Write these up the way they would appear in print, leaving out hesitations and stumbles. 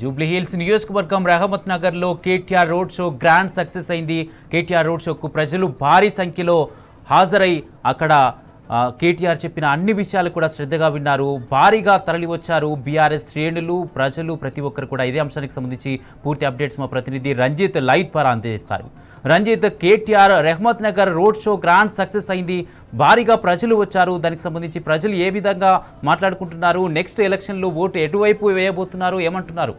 జూబ్లీహిల్స్ నియోజకవర్గం రహమత్ నగర్ లో KTR road show grand success అయింది. కేటీఆర్ రోడ్ షోకు ప్రజలు భారీ సంఖ్యలో హాజరై అక్కడ కేటీఆర్ చెప్పిన అన్ని విషయాలు కూడా శ్రద్ధగా విన్నారు. భారీగా తరలి వచ్చారు బీఆర్ఎస్ శ్రేణులు, ప్రజలు, ప్రతి ఒక్కరు కూడా. ఇదే అంశానికి సంబంధించి పూర్తి అప్డేట్స్ మా ప్రతినిధి రంజిత్ లైవ్ ద్వారా అందజేస్తారు. Ranjith, KTR Rahmat Nagar road show grand success అయింది, భారీగా ప్రజలు వచ్చారు. దానికి సంబంధించి ప్రజలు ఏ విధంగా మాట్లాడుకుంటున్నారు, నెక్స్ట్ ఎలక్షన్లో ఓటు ఎటువైపు వేయబోతున్నారు, ఏమంటున్నారు?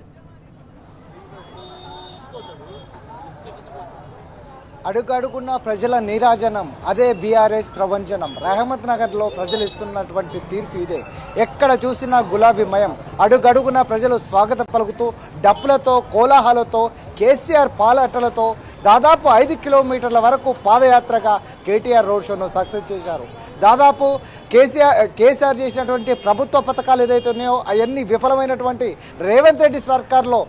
అడుగడుగున్న ప్రజల నీరాజనం, అదే బీఆర్ఎస్ ప్రపంచనం. రహమత్ నగర్లో ప్రజలు ఇస్తున్నటువంటి తీర్పు ఇదే. ఎక్కడ చూసినా గులాబీమయం. అడుగడుగున ప్రజలు స్వాగతం పలుకుతూ డప్పులతో, కోలాహలతో, కేసీఆర్ పాలటలతో దాదాపు 5 కిలోమీటర్ల వరకు పాదయాత్రగా కేటీఆర్ రోడ్ షోను సక్సెస్ చేశారు. దాదాపు కేసీఆర్ చేసినటువంటి ప్రభుత్వ పథకాలు ఏదైతే ఉన్నాయో అవన్నీ విఫలమైనటువంటి రేవంత్ రెడ్డి సర్కార్లో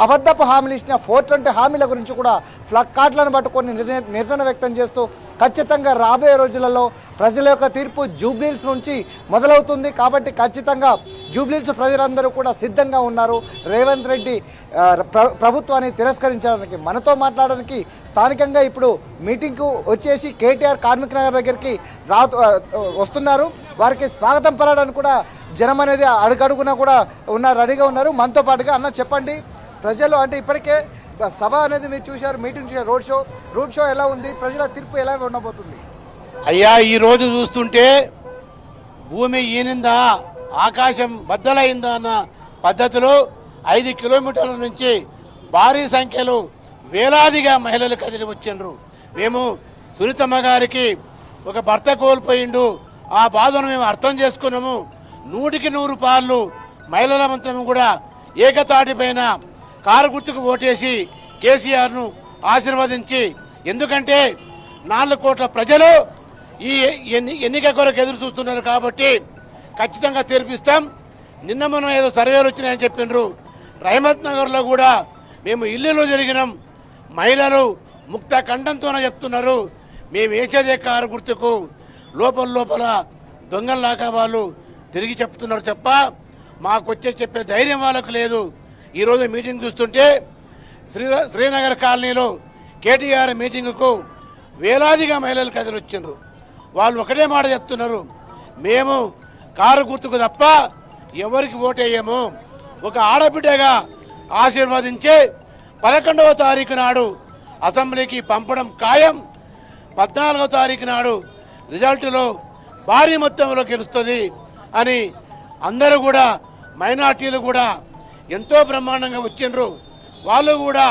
అబద్ధపు హామీలు ఇచ్చిన 420 హామీల గురించి కూడా ఫ్లగ్ కార్డులను పట్టుకొని నిరసన వ్యక్తం చేస్తూ ఖచ్చితంగా రాబోయే రోజులలో ప్రజల యొక్క తీర్పు జూబ్లీహిల్స్ నుంచి మొదలవుతుంది. కాబట్టి ఖచ్చితంగా జూబ్లీహిల్స్ ప్రజలందరూ కూడా సిద్ధంగా ఉన్నారు రేవంత్ రెడ్డి ప్రభుత్వాన్ని తిరస్కరించడానికి. మనతో మాట్లాడడానికి స్థానికంగా ఇప్పుడు మీటింగ్కు వచ్చేసి కేటీఆర్ కార్మిక నగర్ దగ్గరికి వస్తున్నారు. వారికి స్వాగతం పలడానికి కూడా జనం అనేది అడుగడుగున కూడా రెడీగా ఉన్నారు. మనతో పాటుగా అన్న చెప్పండి, ప్రజలు అంటే ఇప్పటికే సభ అనేది మీరు చూశారు, మీటింగ్ చూశారు, రోడ్ షో ఎలా ఉంది, ప్రజల తీర్పు ఎలా ఉండబోతుంది? అయ్యా, ఈరోజు చూస్తుంటే భూమి ఈనిందా, ఆకాశం బద్దలైందా అన్న పద్ధతిలో 5 కిలోమీటర్ల నుంచి భారీ సంఖ్యలో వేలాదిగా మహిళలు కదిలి వచ్చిండ్రు. మేము సునీతమ్మ గారికి ఒక భర్త కోల్పోయిండు, ఆ బాధను మేము అర్థం చేసుకున్నాము. 100కి 100 పాళ్ళు మహిళల మొత్తం కూడా ఏకతాటిపైన కారు గుర్తుకు ఓటేసి కేసీఆర్ను ఆశీర్వదించి, ఎందుకంటే 4 కోట్ల ప్రజలు ఈ ఎన్నిక కొరకు ఎదురు చూస్తున్నారు కాబట్టి ఖచ్చితంగా తీర్పిస్తాం. నిన్న మనం ఏదో సర్వేలు వచ్చినాయని చెప్పిండ్రు. రహమత్ నగర్లో కూడా మేము ఇల్లులో జరిగినాం, మహిళలు ముక్త ఖండంతోనే చెప్తున్నారు మేము వేసేదే కారు గుర్తుకు. లోపల దొంగల్లాగా వాళ్ళు తిరిగి చెప్తున్నారు తప్ప మాకొచ్చే చెప్పే ధైర్యం వాళ్ళకు లేదు. ఈరోజు మీటింగ్ చూస్తుంటే శ్రీనగర్ కాలనీలో కేటీఆర్ మీటింగుకు వేలాదిగా మహిళలు కదిలి వచ్చిండ్రు. వాళ్ళు ఒకటే మాట చెప్తున్నారు, మేము కారు గుర్తుకు తప్ప ఎవరికి ఓటేయము. ఒక ఆడబిడ్డగా ఆశీర్వదించి 11వ తారీఖు నాడు అసెంబ్లీకి పంపడం ఖాయం. 14వ తారీఖు నాడు రిజల్టులో భారీ మొత్తంలో గెలుస్తుంది అని అందరూ కూడా, మైనార్టీలు కూడా ఎంతో బ్రహ్మాండంగా వచ్చిండ్రు. వాళ్ళు కూడా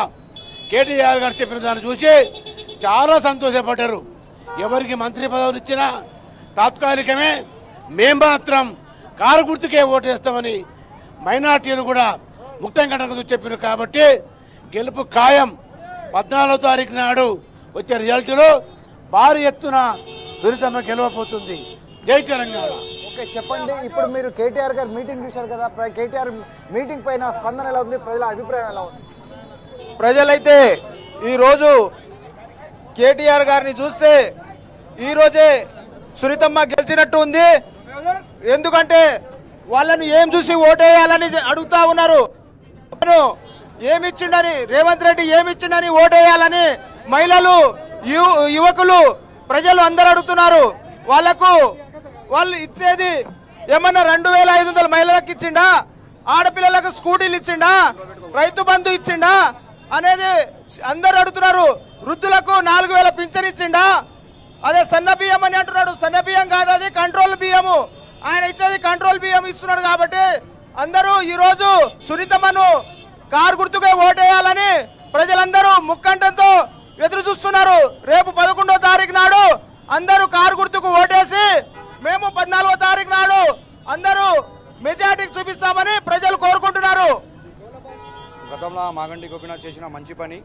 కేటీఆర్ గారు చెప్పిన దాన్ని చూసి చాలా సంతోషపడ్డారు. ఎవరికి మంత్రి పదవులు ఇచ్చినా తాత్కాలికమే, మేం మాత్రం కారు గుర్తుకే ఓటేస్తామని మైనార్టీలు కూడా ముక్తం కట్టకదు చెప్పినారు. కాబట్టి గెలుపు ఖాయం. 14వ తారీఖు నాడు వచ్చే రిజల్టులో భారీ ఎత్తున సునీతమ్మ గెలవబోతుంది. జై తెలంగాణ. ఓకే, చెప్పండి, ఇప్పుడు మీరు కేటీఆర్ గారు మీటింగ్ చూశారు కదా, కేటీఆర్ మీటింగ్ పైన స్పందన ఎలా ఉంది, ప్రజల అభిప్రాయం ఎలా ఉంది? ప్రజలైతే ఈరోజు కేటీఆర్ గారిని చూస్తే ఈరోజే సునీతమ్మ గెలిచినట్టు ఉంది. ఎందుకంటే వాళ్ళను ఏం చూసి ఓటేయాలని అడుగుతా ఉన్నారు. ఏమిచ్చిండని, రేవంత్ రెడ్డి ఏమిచ్చిండని ఓటేయాలని మహిళలు, యువకులు, ప్రజలు అందరు అడుగుతున్నారు. వాళ్ళు ఇచ్చేది ఏమన్నా 2500 మహిళలకు ఇచ్చిండా, ఆడపిల్లలకు స్కూటీలు ఇచ్చిండా, రైతు బంధు ఇచ్చిండా అనేది అందరు అడుగుతున్నారు. వృద్ధులకు 4000 పింఛన్ ఇచ్చిండా, అదే సన్న బియ్యం అని అంటున్నాడు. సన్న బియ్యం కాదు, అది కంట్రోల్ బియ్యము. ఆయన ఇచ్చేది కంట్రోల్ బియ్యం ఇస్తున్నాడు. కాబట్టి అందరూ ఈరోజు సునీతమ్మను కారు గుర్తుగా ఓటేయాలని ప్రజలందరూ ముక్కంఠంతో ఎదురు చూస్తున్నారు. రేపు 11వ తారీఖు నాడు అందరూ కారు గుర్తుకు ఓటేసి మేము 14వ తారీఖు నాడు అందరూ మెజార్టీకి చూపిస్తామని ప్రజలు కోరుకుంటున్నారు. గతంలో మాగంటి గోపీనాథ్ చేసిన మంచి పని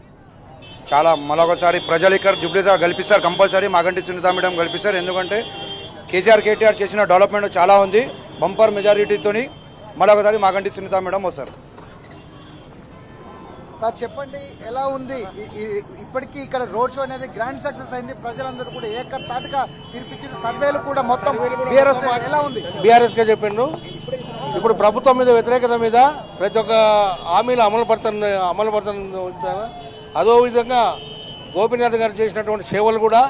చాలా మరొకసారి ప్రజలు ఇక్కడ జూబ్లీహిల్స్ గెలిపిస్తారు. కంపల్సరీ మాగంటి సునీత మేడం గెలిపిస్తారు. ఎందుకంటే కేటీఆర్ చేసిన డెవలప్మెంట్ చాలా ఉంది. బంపర్ మెజారిటీతో మరొకసారి మాగంటి సునీత మేడం వస్తారు. సార్ చెప్పండి, ఎలా ఉంది? ఇప్పటికీ ఇక్కడ రోడ్ షో అనేది గ్రాండ్ సక్సెస్ అయింది. ప్రజలందరూ కూడా ఏకతాటిగా తీర్పిచ్చిన సర్వేలు కూడా మొత్తం ఎలా ఉంది? బీఆర్ఎస్ గా చెప్పిండు. ఇప్పుడు ప్రభుత్వం మీద వ్యతిరేకత మీద ప్రతి ఒక్క హామీలు అమలు పడుతున్న అదో విధంగా గోపీనాథ్ గారు చేసినటువంటి సేవలు కూడా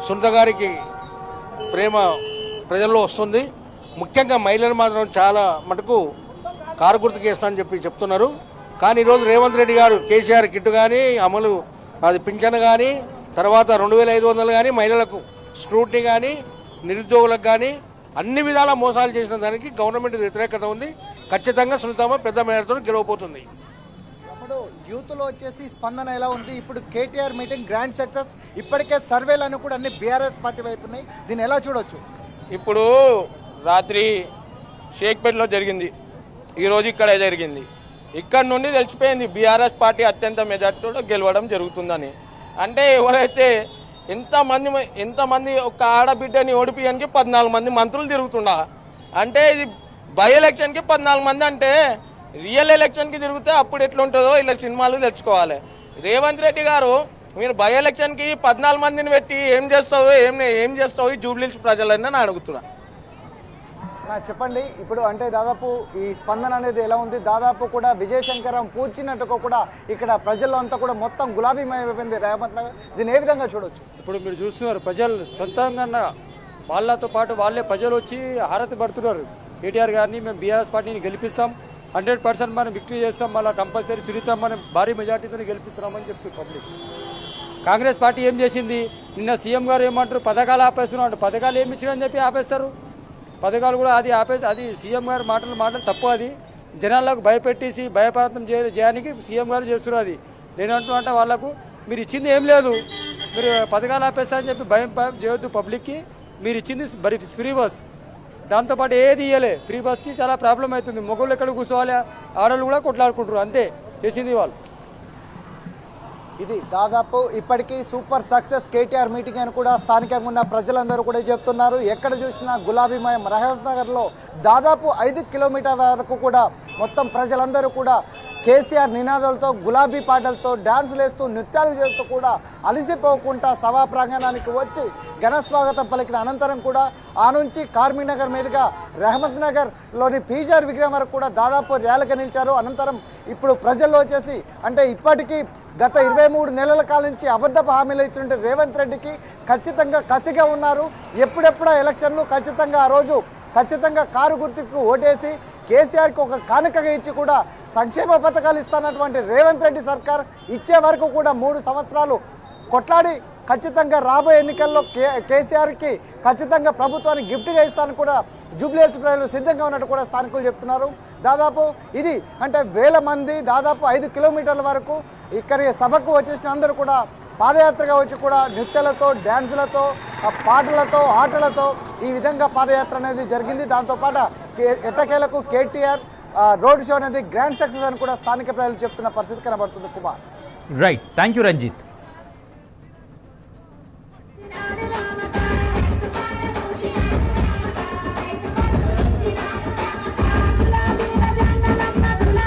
సునీత గారికి ప్రేమ ప్రజల్లో వస్తుంది. ముఖ్యంగా మహిళలు మాత్రం చాలా మటుకు కారు గుర్తుకు వేస్తానని చెప్తున్నారు. కానీ ఈరోజు రేవంత్ రెడ్డి గారు కేసీఆర్ కిట్ కానీ అమలు అది పింఛన్ కానీ తర్వాత 2500 కానీ మహిళలకు స్క్రూటినీ కానీ నిరుద్యోగులకు కానీ అన్ని విధాల మోసాలు చేసిన దానికి గవర్నమెంట్ వ్యతిరేకత ఉంది. ఖచ్చితంగా సునీతమ్మ పెద్ద మేరతో గెలవబోతుంది. ఇప్పుడు యూత్లో వచ్చేసి స్పందన ఎలా ఉంది? ఇప్పుడు కేటీఆర్ మీటింగ్ గ్రాండ్ సక్సెస్, ఇప్పటికే సర్వేలను కూడా అన్ని బీఆర్ఎస్ పార్టీ వైపు ఉన్నాయి. దీన్ని ఎలా చూడొచ్చు? ఇప్పుడు రాత్రి షేక్పేటలో జరిగింది, ఈరోజు ఇక్కడ జరిగింది. ఇక్కడ నుండి తెలిసిపోయింది బీఆర్ఎస్ పార్టీ అత్యంత మెజార్టీతో గెలవడం జరుగుతుందని. అంటే ఎవరైతే ఎంతమంది ఒక ఆడబిడ్డని ఓడిపియడానికి 14 మంది మంత్రులు తిరుగుతుండా అంటే ఇది బై ఎలక్షన్కి 14 మంది అంటే రియల్ ఎలక్షన్కి తిరిగితే అప్పుడు ఎట్లుంటుందో ఇలా సినిమాలు తెచ్చుకోవాలి. రేవంత్ రెడ్డి గారు మీరు బై ఎలక్షన్కి 14 మందిని పెట్టి ఏం చేస్తావు ఈ జూబ్లీహిల్స్ ప్రజలని నేను అడుగుతున్నా. చెప్పండి, ఇప్పుడు అంటే దాదాపు ఈ స్పందన అనేది ఎలా ఉంది? దాదాపు కూడా విజయశంకరం పూడ్చినట్టుగా కూడా ఇక్కడ ప్రజల్లో అంతా కూడా మొత్తం గులాబీమయమైపోయింది రేవంత్ నగర్. దీన్ని ఏ విధంగా చూడొచ్చు? ఇప్పుడు మీరు చూస్తున్నారు ప్రజలు సొంతంగా వాళ్ళతో పాటు వాళ్ళే ప్రజలు వచ్చి హారతి పడుతున్నారు. కేటీఆర్ గారిని మేము బీఆర్ఎస్ పార్టీని గెలిపిస్తాం, 100% మనం విక్టరీ చేస్తాం, మళ్ళీ కంపల్సరీ సునీత మనం భారీ మెజార్టీతో గెలిపిస్తున్నామని చెప్తుంది పబ్లిక్. కాంగ్రెస్ పార్టీ ఏం చేసింది? నిన్న సీఎం గారు ఏమంటారు, పథకాలు ఆపేస్తున్నాడు. పథకాలు ఏమి ఇచ్చిరని చెప్పి ఆపేస్తారు. పథకాలు కూడా అది సీఎం గారు మాటలు తప్పు. అది జనాలకు భయపెట్టేసి భయప్రాంతం చేయడానికి సీఎం గారు చేస్తున్నారు. అది నేనంటున్నా వాళ్ళకు మీరు ఇచ్చింది ఏం లేదు, మీరు పథకాలు ఆపేస్తారని చెప్పి భయం చేయొద్దు పబ్లిక్కి. మీరు ఇచ్చింది ఫ్రీ బస్, దాంతోపాటు ఏది ఇవ్వలే. ఫ్రీ బస్కి చాలా ప్రాబ్లం అవుతుంది. మొగోళ్ళు ఎక్కడ కూర్చోవాలి, ఆడవాళ్ళు కూడా కొట్లాడుకుంటారు. అంతే చేసింది వాళ్ళు. ఇది దాదాపు ఇప్పటికీ సూపర్ సక్సెస్ కేటీఆర్ మీటింగ్ అని కూడా స్థానికంగా ఉన్న ప్రజలందరూ కూడా చెప్తున్నారు. ఎక్కడ చూసినా గులాబీమయం. రహమత్ నగర్లో దాదాపు 5 కిలోమీటర్ల వరకు కూడా మొత్తం ప్రజలందరూ కూడా కేసీఆర్ నినాదాలతో గులాబీ పాటలతో డాన్సులు వేస్తూ నృత్యాలు చేస్తూ కూడా అలసిపోకుండా సభా ప్రాంగణానికి వచ్చి ఘన స్వాగతం పలికిన అనంతరం కూడా ఆ నుంచి కార్మిక్ నగర్ మీదుగా రహమత్ నగర్లోని పీజార్ విగ్రహం వరకు కూడా దాదాపు ర్యాలీగా నిలిచారు. అనంతరం ఇప్పుడు ప్రజల్లో వచ్చేసి అంటే ఇప్పటికీ గత 23 నెలల కాలం నుంచి అబద్ధపు హామీలు ఇచ్చినట్టు రేవంత్ రెడ్డికి ఖచ్చితంగా కసిగా ఉన్నారు. ఎప్పుడెప్పుడో ఎలక్షన్లు ఖచ్చితంగా ఆ రోజు ఖచ్చితంగా కారు గుర్తుకు ఓటేసి కేసీఆర్కి ఒక కానుకగా ఇచ్చి కూడా సంక్షేమ పథకాలు ఇస్తున్నటువంటి రేవంత్ రెడ్డి సర్కార్ ఇచ్చే వరకు కూడా 3 సంవత్సరాలు కొట్లాడి ఖచ్చితంగా రాబోయే ఎన్నికల్లో కేసీఆర్కి ఖచ్చితంగా ప్రభుత్వానికి గిఫ్ట్గా ఇస్తానని కూడా జూబ్లీహిల్స్ ప్రజలు సిద్ధంగా ఉన్నట్టు కూడా స్థానికులు చెప్తున్నారు. దాదాపు ఇది అంటే 1000 మంది దాదాపు 5 కిలోమీటర్ల వరకు ఇక్కడికి సభకు వచ్చేసిన అందరూ కూడా పాదయాత్రగా వచ్చి కూడా నృత్యాలతో డ్యాన్సులతో పాటలతో ఆటలతో ఈ విధంగా పాదయాత్ర అనేది జరిగింది. దాంతోపాటు ఎట్టకేలకు కేటీఆర్ రోడ్ షో అనేది గ్రాండ్ సక్సెస్ అని కూడా స్థానిక ప్రజలు చెప్తున్న పరిస్థితి కనబడుతుంది. Kumar, right, thank you Ranjith.